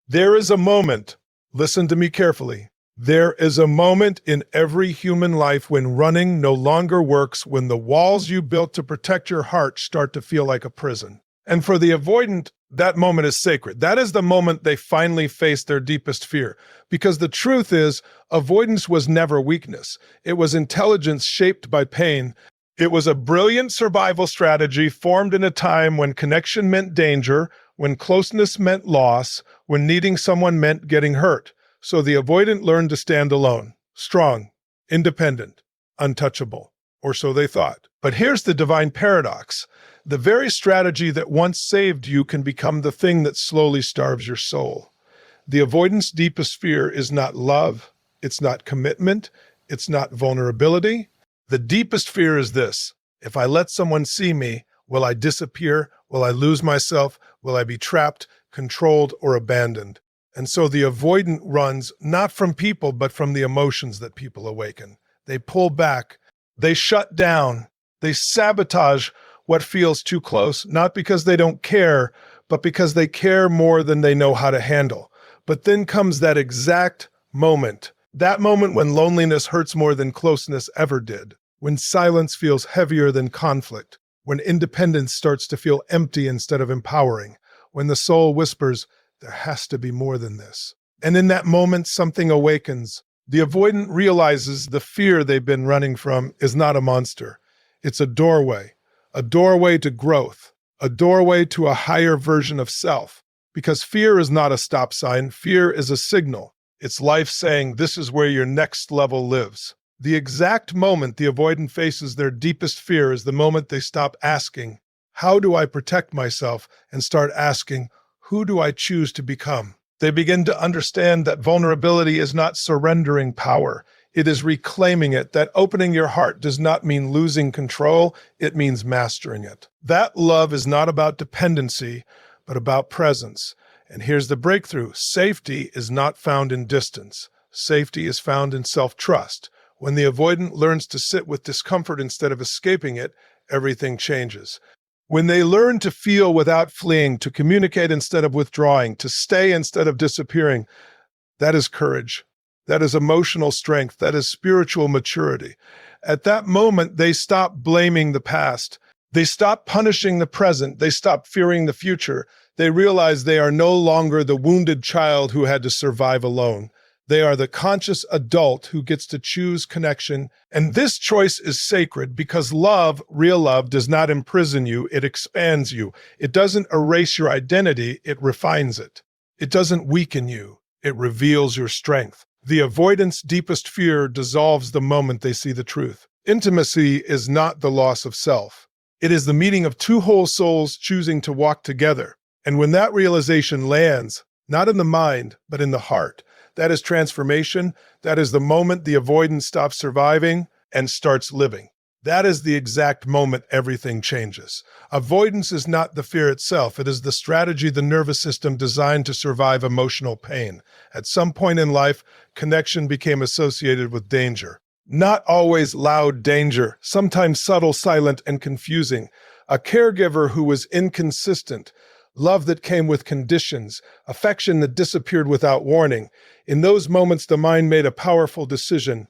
There is a moment, listen to me carefully. There is a moment in every human life when running no longer works, when the walls you built to protect your heart start to feel like a prison. And for the avoidant, that moment is sacred. That is the moment they finally face their deepest fear. Because the truth is, avoidance was never weakness. It was intelligence shaped by pain. It was a brilliant survival strategy formed in a time when connection meant danger, when closeness meant loss, when needing someone meant getting hurt. So the avoidant learned to stand alone, strong, independent, untouchable, or so they thought. But here's the divine paradox. The very strategy that once saved you can become the thing that slowly starves your soul. The avoidant's deepest fear is not love, it's not commitment, it's not vulnerability. The deepest fear is this: if I let someone see me, will I disappear? Will I lose myself? Will I be trapped, controlled, or abandoned? And so the avoidant runs not from people, but from the emotions that people awaken. They pull back, they shut down, they sabotage what feels too close, not because they don't care, but because they care more than they know how to handle. But then comes that exact moment, that moment when loneliness hurts more than closeness ever did, when silence feels heavier than conflict, when independence starts to feel empty instead of empowering, when the soul whispers, there has to be more than this. And in that moment, something awakens. The avoidant realizes the fear they've been running from is not a monster. It's a doorway to growth, a doorway to a higher version of self. Because fear is not a stop sign, fear is a signal. It's life saying, this is where your next level lives. The exact moment the avoidant faces their deepest fear is the moment they stop asking, how do I protect myself? And start asking, who do I choose to become? They begin to understand that vulnerability is not surrendering power. It is reclaiming it, that opening your heart does not mean losing control, it means mastering it. That love is not about dependency, but about presence. And here's the breakthrough. Safety is not found in distance. Safety is found in self-trust. When the avoidant learns to sit with discomfort instead of escaping it, everything changes. When they learn to feel without fleeing, to communicate instead of withdrawing, to stay instead of disappearing, that is courage. That is emotional strength. That is spiritual maturity. At that moment, they stop blaming the past. They stop punishing the present. They stop fearing the future. They realize they are no longer the wounded child who had to survive alone. They are the conscious adult who gets to choose connection. And this choice is sacred because love, real love, does not imprison you. It expands you. It doesn't erase your identity. It refines it. It doesn't weaken you. It reveals your strength. The avoidant's deepest fear dissolves the moment they see the truth. Intimacy is not the loss of self. It is the meeting of two whole souls choosing to walk together. And when that realization lands, not in the mind, but in the heart, that is transformation. That is the moment the avoidant stops surviving and starts living. That is the exact moment everything changes. Avoidance is not the fear itself. It is the strategy the nervous system designed to survive emotional pain. At some point in life, connection became associated with danger. Not always loud danger, sometimes subtle, silent, and confusing. A caregiver who was inconsistent, love that came with conditions, affection that disappeared without warning. In those moments, the mind made a powerful decision.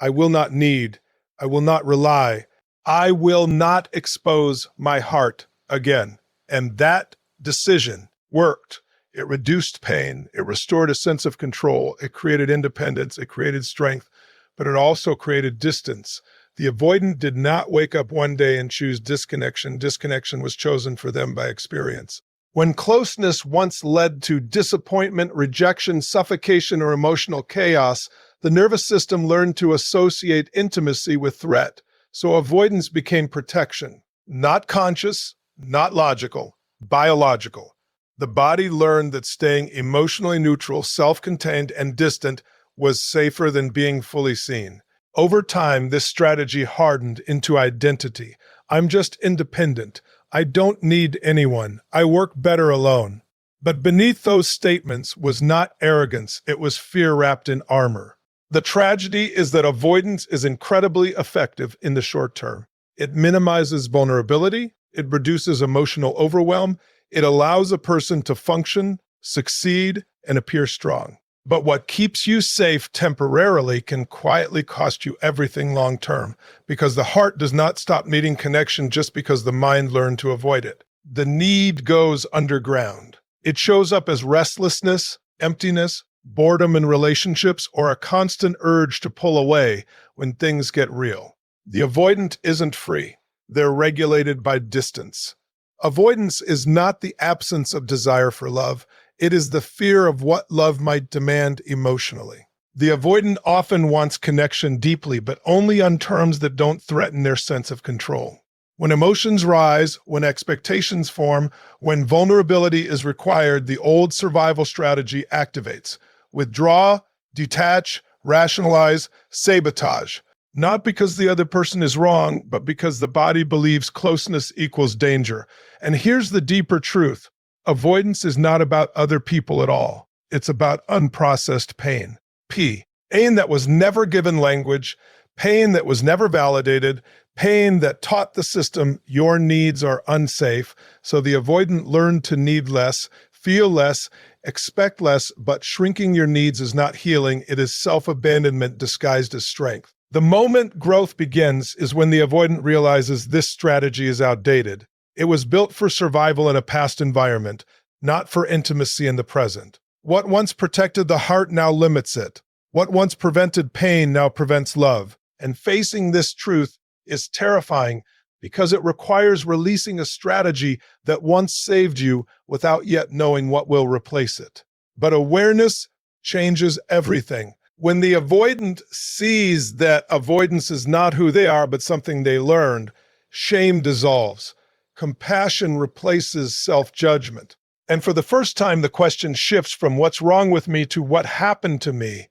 I will not need. I will not rely. I will not expose my heart again. And that decision worked. It reduced pain. It restored a sense of control. It created independence. It created strength, but it also created distance. The avoidant did not wake up one day and choose disconnection. Disconnection was chosen for them by experience. When closeness once led to disappointment, rejection, suffocation, or emotional chaos, the nervous system learned to associate intimacy with threat. So avoidance became protection. Not conscious, not logical, biological. The body learned that staying emotionally neutral, self-contained, and distant was safer than being fully seen. Over time, this strategy hardened into identity. I'm just independent. I don't need anyone. I work better alone. But beneath those statements was not arrogance. It was fear wrapped in armor. The tragedy is that avoidance is incredibly effective in the short term. It minimizes vulnerability. It reduces emotional overwhelm. It allows a person to function, succeed, and appear strong. But what keeps you safe temporarily can quietly cost you everything long term, because the heart does not stop needing connection just because the mind learned to avoid it. The need goes underground. It shows up as restlessness, emptiness, boredom in relationships, or a constant urge to pull away when things get real. The avoidant isn't free. They're regulated by distance. Avoidance is not the absence of desire for love. It is the fear of what love might demand emotionally. The avoidant often wants connection deeply, but only on terms that don't threaten their sense of control. When emotions rise, when expectations form, when vulnerability is required, the old survival strategy activates. Withdraw, detach, rationalize, sabotage. Not because the other person is wrong, but because the body believes closeness equals danger. And here's the deeper truth. Avoidance is not about other people at all. It's about unprocessed pain. Pain that was never given language, pain that was never validated, pain that taught the system your needs are unsafe. So the avoidant learned to need less, feel less, expect less, but shrinking your needs is not healing. It is self-abandonment disguised as strength. The moment growth begins is when the avoidant realizes this strategy is outdated. It was built for survival in a past environment, not for intimacy in the present. What once protected the heart now limits it. What once prevented pain now prevents love. And facing this truth is terrifying because it requires releasing a strategy that once saved you without yet knowing what will replace it. But awareness changes everything. When the avoidant sees that avoidance is not who they are, but something they learned, shame dissolves. Compassion replaces self-judgment. And for the first time, the question shifts from what's wrong with me to what happened to me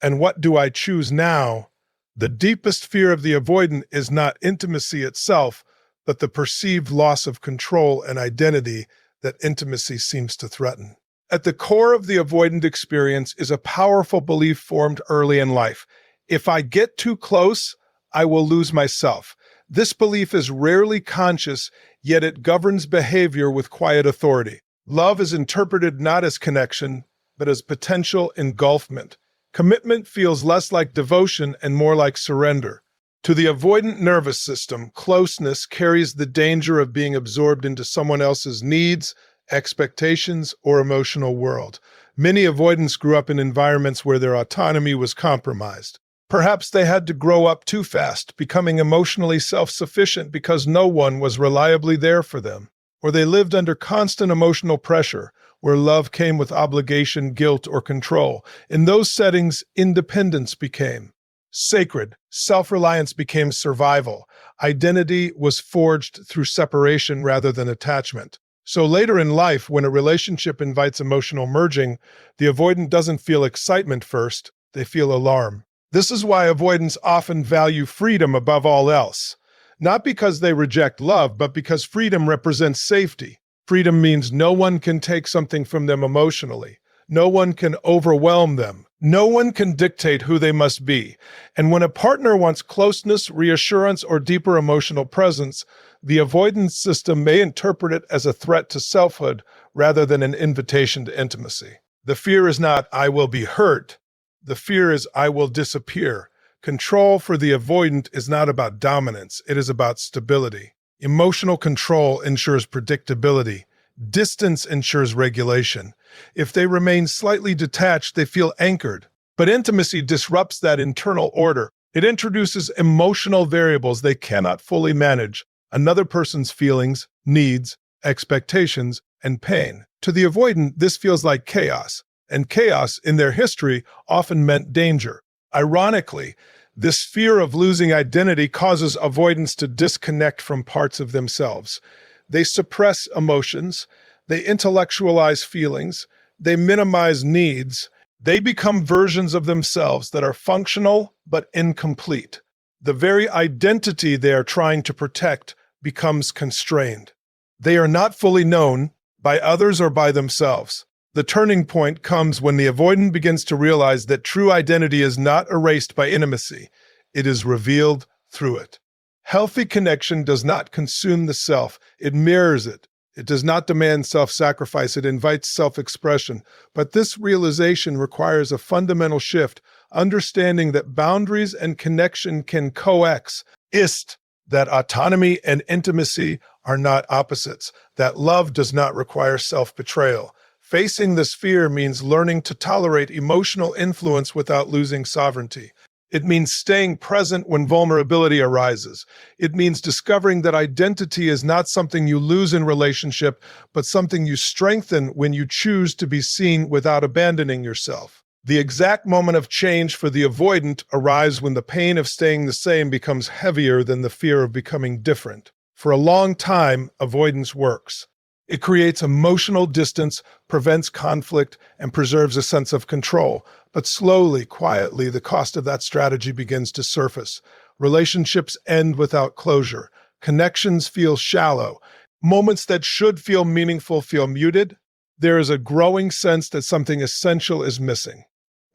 and what do I choose now? The deepest fear of the avoidant is not intimacy itself, but the perceived loss of control and identity that intimacy seems to threaten. At the core of the avoidant experience is a powerful belief formed early in life. If I get too close, I will lose myself. This belief is rarely conscious, yet it governs behavior with quiet authority. Love is interpreted not as connection, but as potential engulfment. Commitment feels less like devotion and more like surrender. To the avoidant nervous system, closeness carries the danger of being absorbed into someone else's needs, expectations, or emotional world. Many avoidants grew up in environments where their autonomy was compromised. Perhaps they had to grow up too fast, becoming emotionally self-sufficient because no one was reliably there for them. Or they lived under constant emotional pressure, where love came with obligation, guilt, or control. In those settings, independence became sacred. Self-reliance became survival. Identity was forged through separation rather than attachment. So later in life, when a relationship invites emotional merging, the avoidant doesn't feel excitement first, they feel alarm. This is why avoidants often value freedom above all else. Not because they reject love, but because freedom represents safety. Freedom means no one can take something from them emotionally. No one can overwhelm them. No one can dictate who they must be. And when a partner wants closeness, reassurance, or deeper emotional presence, the avoidance system may interpret it as a threat to selfhood rather than an invitation to intimacy. The fear is not, I will be hurt. The fear is, I will disappear. Control for the avoidant is not about dominance. It is about stability. Emotional control ensures predictability. Distance ensures regulation. If they remain slightly detached, they feel anchored. But intimacy disrupts that internal order. It introduces emotional variables they cannot fully manage. Another person's feelings, needs, expectations, and pain. To the avoidant, this feels like chaos. And chaos, in their history, often meant danger. Ironically, this fear of losing identity causes avoidants to disconnect from parts of themselves. They suppress emotions, they intellectualize feelings, they minimize needs, they become versions of themselves that are functional but incomplete. The very identity they are trying to protect becomes constrained. They are not fully known by others or by themselves. The turning point comes when the avoidant begins to realize that true identity is not erased by intimacy. It is revealed through it. Healthy connection does not consume the self. It mirrors it. It does not demand self-sacrifice, it invites self-expression. But this realization requires a fundamental shift, understanding that boundaries and connection can coexist, that autonomy and intimacy are not opposites, that love does not require self-betrayal. Facing this fear means learning to tolerate emotional influence without losing sovereignty. It means staying present when vulnerability arises. It means discovering that identity is not something you lose in relationship, but something you strengthen when you choose to be seen without abandoning yourself. The exact moment of change for the avoidant arrives when the pain of staying the same becomes heavier than the fear of becoming different. For a long time, avoidance works. It creates emotional distance, prevents conflict, and preserves a sense of control. But slowly, quietly, the cost of that strategy begins to surface. Relationships end without closure. Connections feel shallow. Moments that should feel meaningful feel muted. There is a growing sense that something essential is missing.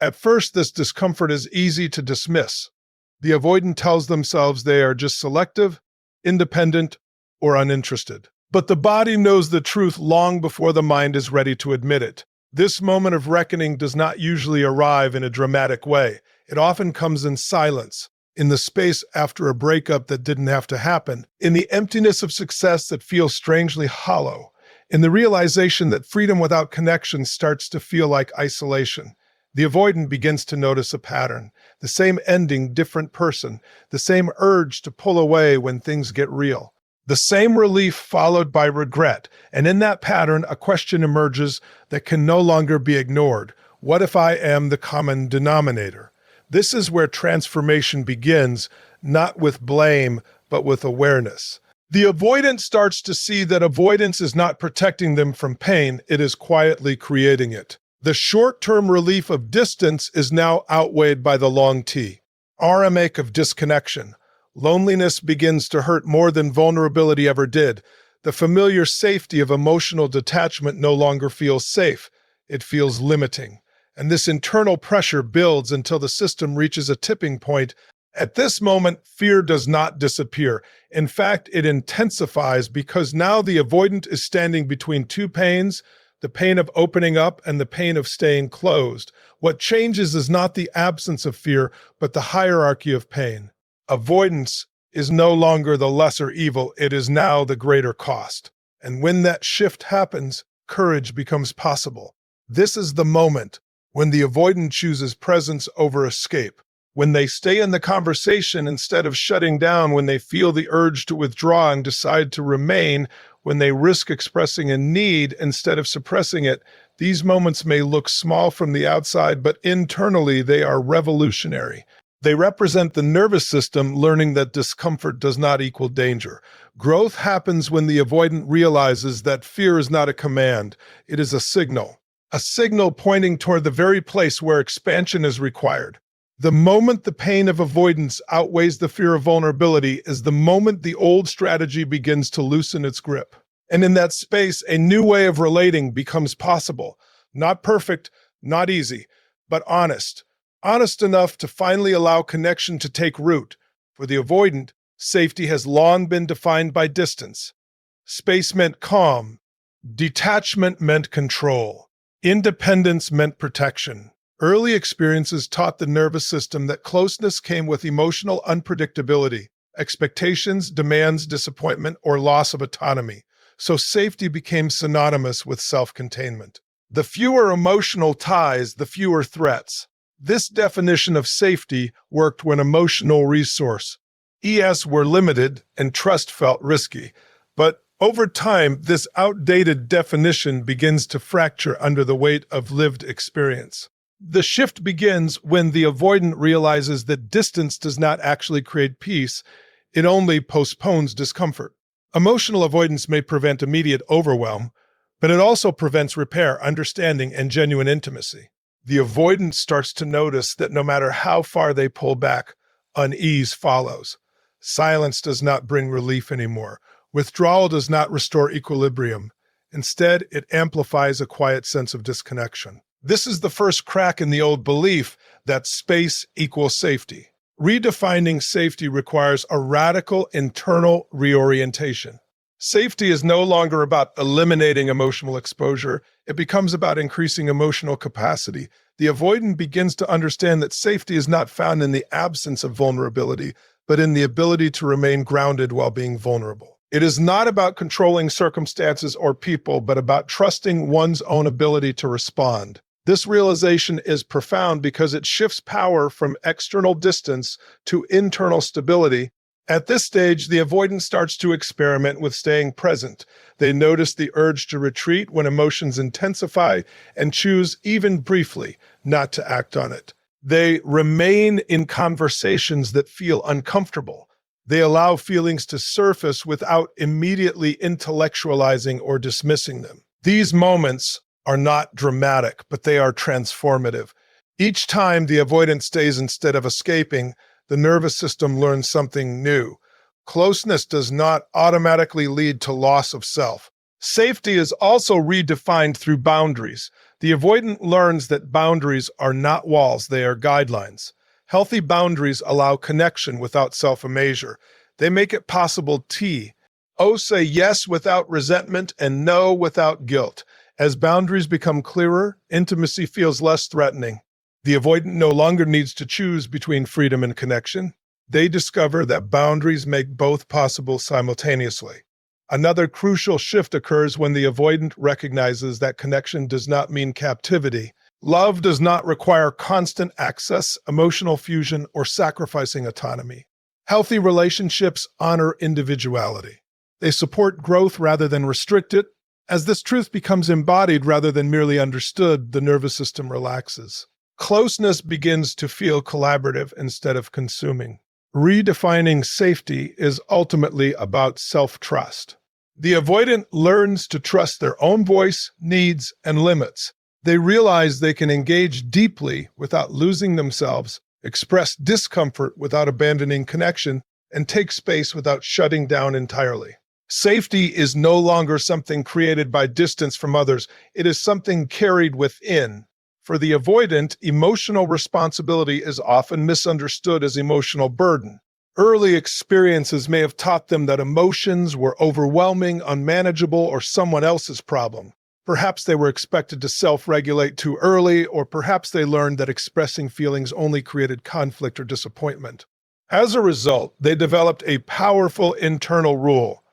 At first, this discomfort is easy to dismiss. The avoidant tells themselves they are just selective, independent, or uninterested. But the body knows the truth long before the mind is ready to admit it. This moment of reckoning does not usually arrive in a dramatic way. It often comes in silence, in the space after a breakup that didn't have to happen, in the emptiness of success that feels strangely hollow, in the realization that freedom without connection starts to feel like isolation. The avoidant begins to notice a pattern. The same ending, different person. The same urge to pull away when things get real. The same relief followed by regret, and in that pattern, a question emerges that can no longer be ignored. What if I am the common denominator? This is where transformation begins, not with blame, but with awareness. The avoidant starts to see that avoidance is not protecting them from pain, it is quietly creating it. The short-term relief of distance is now outweighed by the long T. RMAche of disconnection. Loneliness begins to hurt more than vulnerability ever did. The familiar safety of emotional detachment no longer feels safe. It feels limiting. And this internal pressure builds until the system reaches a tipping point. At this moment, fear does not disappear. In fact, it intensifies because now the avoidant is standing between two pains, the pain of opening up and the pain of staying closed. What changes is not the absence of fear, but the hierarchy of pain. Avoidance is no longer the lesser evil, it is now the greater cost. And when that shift happens, courage becomes possible. This is the moment when the avoidant chooses presence over escape, when they stay in the conversation instead of shutting down, when they feel the urge to withdraw and decide to remain, when they risk expressing a need instead of suppressing it. These moments may look small from the outside, but internally they are revolutionary. They represent the nervous system learning that discomfort does not equal danger. Growth happens when the avoidant realizes that fear is not a command, it is a signal pointing toward the very place where expansion is required. The moment the pain of avoidance outweighs the fear of vulnerability is the moment the old strategy begins to loosen its grip. And in that space, a new way of relating becomes possible. Not perfect, not easy, but honest. Honest enough to finally allow connection to take root. For the avoidant, safety has long been defined by distance. Space meant calm. Detachment meant control. Independence meant protection. Early experiences taught the nervous system that closeness came with emotional unpredictability, expectations, demands, disappointment, or loss of autonomy. So safety became synonymous with self-containment. The fewer emotional ties, the fewer threats. This definition of safety worked when emotional resources were limited and trust felt risky. But over time, this outdated definition begins to fracture under the weight of lived experience. The shift begins when the avoidant realizes that distance does not actually create peace, it only postpones discomfort. Emotional avoidance may prevent immediate overwhelm, but it also prevents repair, understanding, and genuine intimacy. The avoidant starts to notice that no matter how far they pull back, unease follows. Silence does not bring relief anymore. Withdrawal does not restore equilibrium. Instead, it amplifies a quiet sense of disconnection. This is the first crack in the old belief that space equals safety. Redefining safety requires a radical internal reorientation. Safety is no longer about eliminating emotional exposure. It becomes about increasing emotional capacity. The avoidant begins to understand that safety is not found in the absence of vulnerability, but in the ability to remain grounded while being vulnerable. It is not about controlling circumstances or people, but about trusting one's own ability to respond. This realization is profound because it shifts power from external distance to internal stability. At this stage, the avoidant starts to experiment with staying present. They notice the urge to retreat when emotions intensify and choose, even briefly, not to act on it. They remain in conversations that feel uncomfortable. They allow feelings to surface without immediately intellectualizing or dismissing them. These moments are not dramatic, but they are transformative. Each time the avoidant stays instead of escaping, the nervous system learns something new. Closeness does not automatically lead to loss of self. Safety is also redefined through boundaries. The avoidant learns that boundaries are not walls, they are guidelines. Healthy boundaries allow connection without self-erasure. They make it possible to say yes without resentment and no without guilt. As boundaries become clearer, intimacy feels less threatening. The avoidant no longer needs to choose between freedom and connection. They discover that boundaries make both possible simultaneously. Another crucial shift occurs when the avoidant recognizes that connection does not mean captivity. Love does not require constant access, emotional fusion, or sacrificing autonomy. Healthy relationships honor individuality. They support growth rather than restrict it. As this truth becomes embodied rather than merely understood, the nervous system relaxes. Closeness begins to feel collaborative instead of consuming. Redefining safety is ultimately about self-trust. The avoidant learns to trust their own voice, needs, and limits. They realize they can engage deeply without losing themselves, express discomfort without abandoning connection, and take space without shutting down entirely. Safety is no longer something created by distance from others. It is something carried within. For the avoidant, emotional responsibility is often misunderstood as emotional burden. Early experiences may have taught them that emotions were overwhelming, unmanageable, or someone else's problem. Perhaps they were expected to self-regulate too early, or perhaps they learned that expressing feelings only created conflict or disappointment. As a result, they developed a powerful internal rule: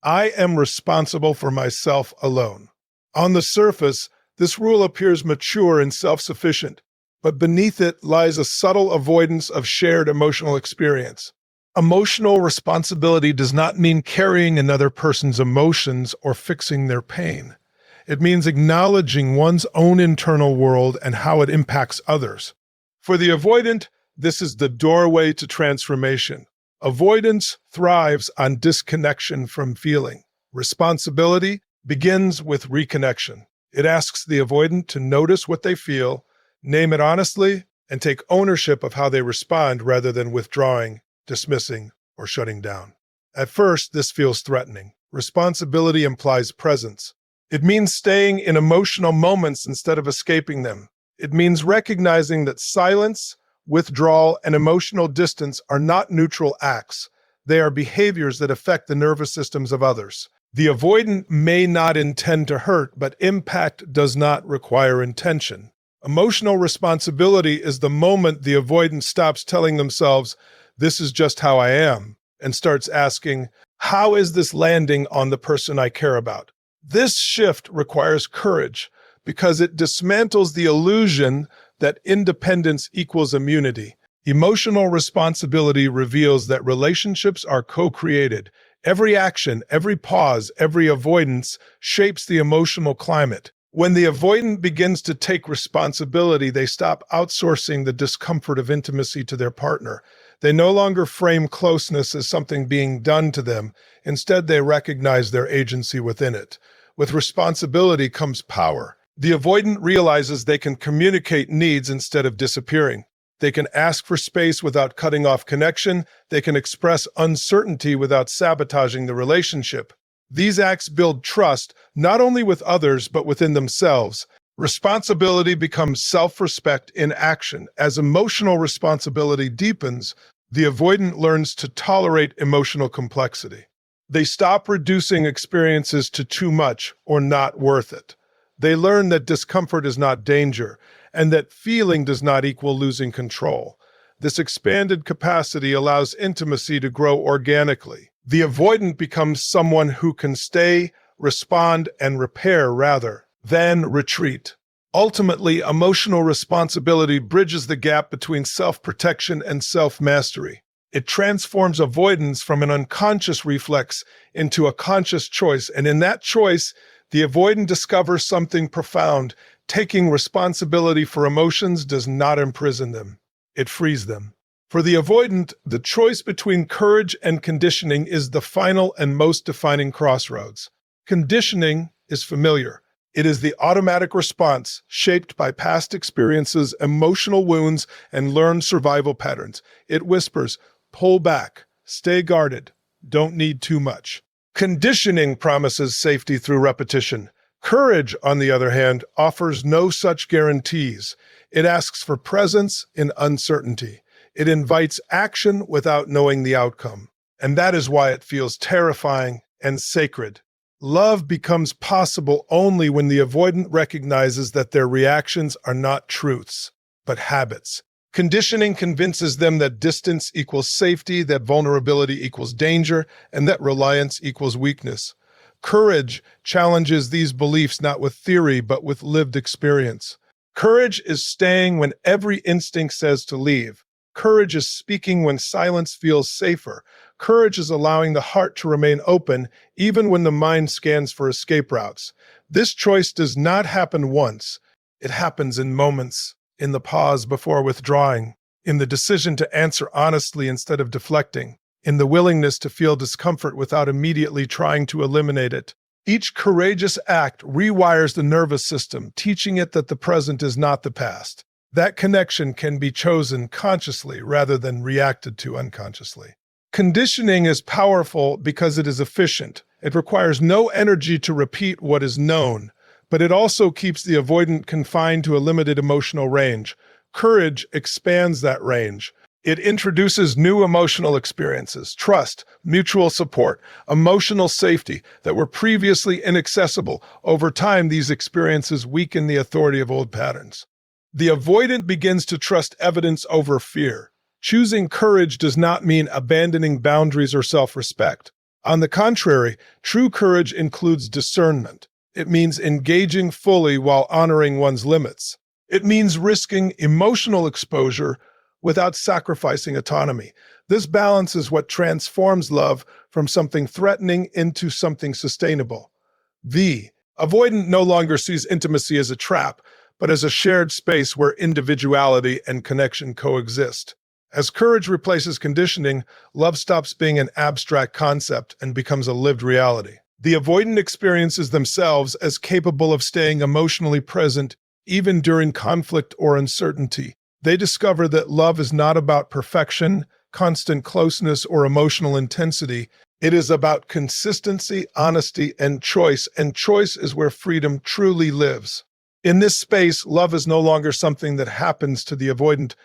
I am responsible for myself alone. On the surface, this rule appears mature and self-sufficient, but beneath it lies a subtle avoidance of shared emotional experience. Emotional responsibility does not mean carrying another person's emotions or fixing their pain. It means acknowledging one's own internal world and how it impacts others. For the avoidant, this is the doorway to transformation. Avoidance thrives on disconnection from feeling. Responsibility begins with reconnection. It asks the avoidant to notice what they feel, name it honestly, and take ownership of how they respond rather than withdrawing, dismissing, or shutting down. At first, this feels threatening. Responsibility implies presence. It means staying in emotional moments instead of escaping them. It means recognizing that silence, withdrawal, and emotional distance are not neutral acts. They are behaviors that affect the nervous systems of others. The avoidant may not intend to hurt, but impact does not require intention. Emotional responsibility is the moment the avoidant stops telling themselves, "This is just how I am," and starts asking, "How is this landing on the person I care about?" This shift requires courage because it dismantles the illusion that independence equals immunity. Emotional responsibility reveals that relationships are co-created. Every action, every pause, every avoidance shapes the emotional climate. When the avoidant begins to take responsibility, they stop outsourcing the discomfort of intimacy to their partner. They no longer frame closeness as something being done to them. Instead, they recognize their agency within it. With responsibility comes power. The avoidant realizes they can communicate needs instead of disappearing. They can ask for space without cutting off connection. They can express uncertainty without sabotaging the relationship. These acts build trust, not only with others, but within themselves. Responsibility becomes self-respect in action. As emotional responsibility deepens, the avoidant learns to tolerate emotional complexity. They stop reducing experiences to too much or not worth it. They learn that discomfort is not danger, and that feeling does not equal losing control. This expanded capacity allows intimacy to grow organically. The avoidant becomes someone who can stay, respond, and repair rather than retreat. Ultimately, emotional responsibility bridges the gap between self-protection and self-mastery. It transforms avoidance from an unconscious reflex into a conscious choice, and in that choice, the avoidant discovers something profound. Taking responsibility for emotions does not imprison them. It frees them. For the avoidant, the choice between courage and conditioning is the final and most defining crossroads. Conditioning is familiar. It is the automatic response shaped by past experiences, emotional wounds, and learned survival patterns. It whispers, pull back, stay guarded, don't need too much. Conditioning promises safety through repetition. Courage, on the other hand, offers no such guarantees. It asks for presence in uncertainty. It invites action without knowing the outcome. And that is why it feels terrifying and sacred. Love becomes possible only when the avoidant recognizes that their reactions are not truths, but habits. Conditioning convinces them that distance equals safety, that vulnerability equals danger, and that reliance equals weakness. Courage challenges these beliefs not with theory, but with lived experience. Courage is staying when every instinct says to leave. Courage is speaking when silence feels safer. Courage is allowing the heart to remain open, even when the mind scans for escape routes. This choice does not happen once. It happens in moments, in the pause before withdrawing, in the decision to answer honestly instead of deflecting, in the willingness to feel discomfort without immediately trying to eliminate it. Each courageous act rewires the nervous system, teaching it that the present is not the past. That connection can be chosen consciously rather than reacted to unconsciously. Conditioning is powerful because it is efficient. It requires no energy to repeat what is known, but it also keeps the avoidant confined to a limited emotional range. Courage expands that range. It introduces new emotional experiences, trust, mutual support, emotional safety that were previously inaccessible. Over time, these experiences weaken the authority of old patterns. The avoidant begins to trust evidence over fear. Choosing courage does not mean abandoning boundaries or self-respect. On the contrary, true courage includes discernment. It means engaging fully while honoring one's limits. It means risking emotional exposure without sacrificing autonomy. This balance is what transforms love from something threatening into something sustainable. The avoidant no longer sees intimacy as a trap, but as a shared space where individuality and connection coexist. As courage replaces conditioning, love stops being an abstract concept and becomes a lived reality. The avoidant experiences themselves as capable of staying emotionally present even during conflict or uncertainty. They discover that love is not about perfection, constant closeness, or emotional intensity. It is about consistency, honesty, and choice is where freedom truly lives. In this space, love is no longer something that happens to the avoidant.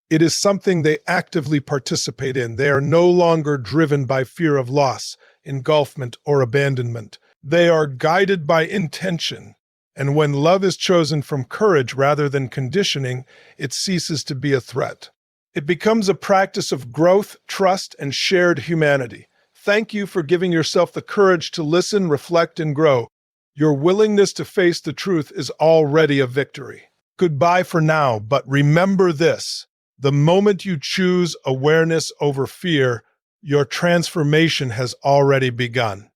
It is something they actively participate in. They are no longer driven by fear of loss, engulfment, or abandonment. They are guided by intention. And when love is chosen from courage rather than conditioning, it ceases to be a threat. It becomes a practice of growth, trust, and shared humanity. Thank you for giving yourself the courage to listen, reflect, and grow. Your willingness to face the truth is already a victory. Goodbye for now, but remember this. The moment you choose awareness over fear, your transformation has already begun.